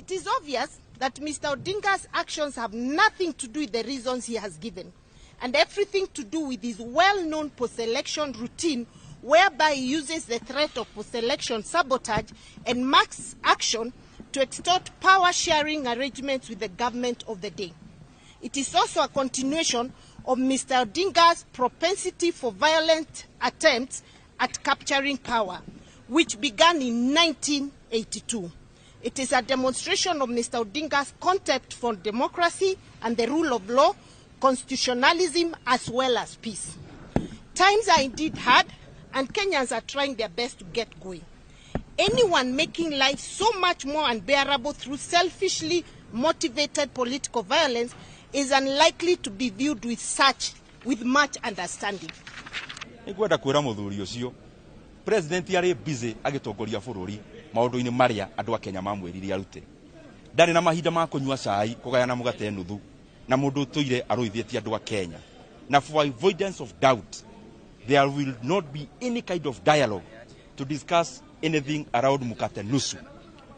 It is obvious that Mr. Odinga's actions have nothing to do with the reasons he has given, and everything to do with his well-known post-election routine, whereby he uses the threat of post-election sabotage and mass action to extort power-sharing arrangements with the government of the day. It is also a continuation of Mr. Odinga's propensity for violent attempts at capturing power, which began in 1982. It is a demonstration of Mr. Odinga's contempt for democracy and the rule of law, constitutionalism, as well as peace. Times are indeed hard, and Kenyans are trying their best to get going. Anyone making life so much more unbearable through selfishly motivated political violence is unlikely to be viewed with much understanding. Nĩngwenda kwĩra mũthuri ũcio president arĩ busy agĩtongoria bũrũri maũndũ-inĩ marĩa andũ a Kenya mamwĩrire arute. Ndarĩ na mahinda ma kũnyua cai, kũgayana mũgate nuthu, na mũndũ ũtũire arũithĩtie andũ a Kenya. Na for avoidance of doubt, there will not be any kind of dialogue to discuss anything around mukate nusu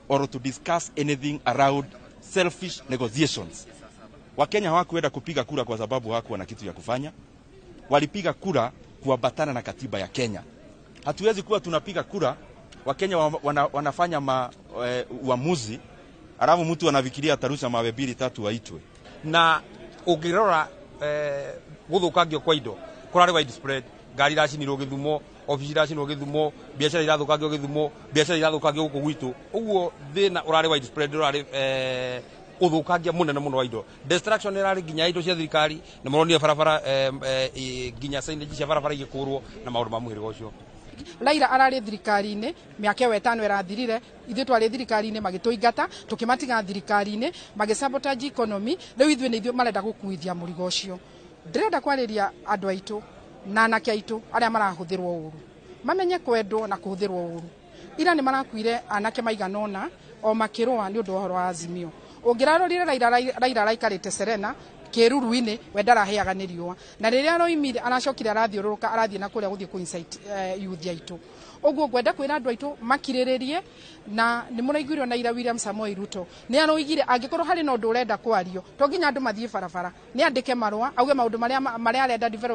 or to discuss anything around selfish negotiations. Wakenya hawakuenda kupiga kura kwa sababu hawakuwa na kitu ya kufanya. Walipiga kura kuambatana na katiba ya Kenya. Hatuwezi kuwa tunapiga kura, Wakenya wanafanya uamuzi, alafu mtu anafikiria atarusha mawe 2-3 waitwe. Na ukirora guthukangio kwa indo kurari widespread, ngari racinirwo Githumo, ofici racinirwo Githumo, biacara irathukangio Githumo, biacara irathukangio guku gwitu. Uguo thina urari widespread, urari uthukangia munene muno wa indo. Destruction irari ginya indo cia thirikari, na muronia barabara ginya signage cia barabara igikurwo na maundu ma muhiriro ucio. Raila arari thirikari-ini miaka 5 irathirire, ithuĩ twari thirikari-ini magituingata, tukimatiga thirikari-ini, magisabotage economy, riu ithuĩ nĩ ithuĩ marenda gũkuithia mũrigo ũcio. Ndĩrenda kwarĩria andũ aitũ na anake aitũ arĩa marahuthirwo ũru, mamenye kwendwo na kuhuthirwo ũru. Ira nĩ marakuire anake maiganona o makĩrũa nĩ ũndũ wa ũhoro wa Azimio. Ũngĩrarorire Raila araikarĩte Serena kĩruru-inĩ, we ndaraheaga nĩ riũa, na rĩrĩa aroimire aracokire arathiũrũrũka, arathiĩ na kũrĩa gũthiĩ kũ-incite youth aitũ. Ũguo ngwenda kwĩra andũ aitũ makirĩrĩrie, na nĩ mũraiguirwo na William Samoei Ruto nĩ aroigire angĩkorwo harĩ na ũndũ ũrenda kwario to nginya andũ mathiĩ barabara, nĩ andĩke marũa auge maũndũ marĩa arenda develop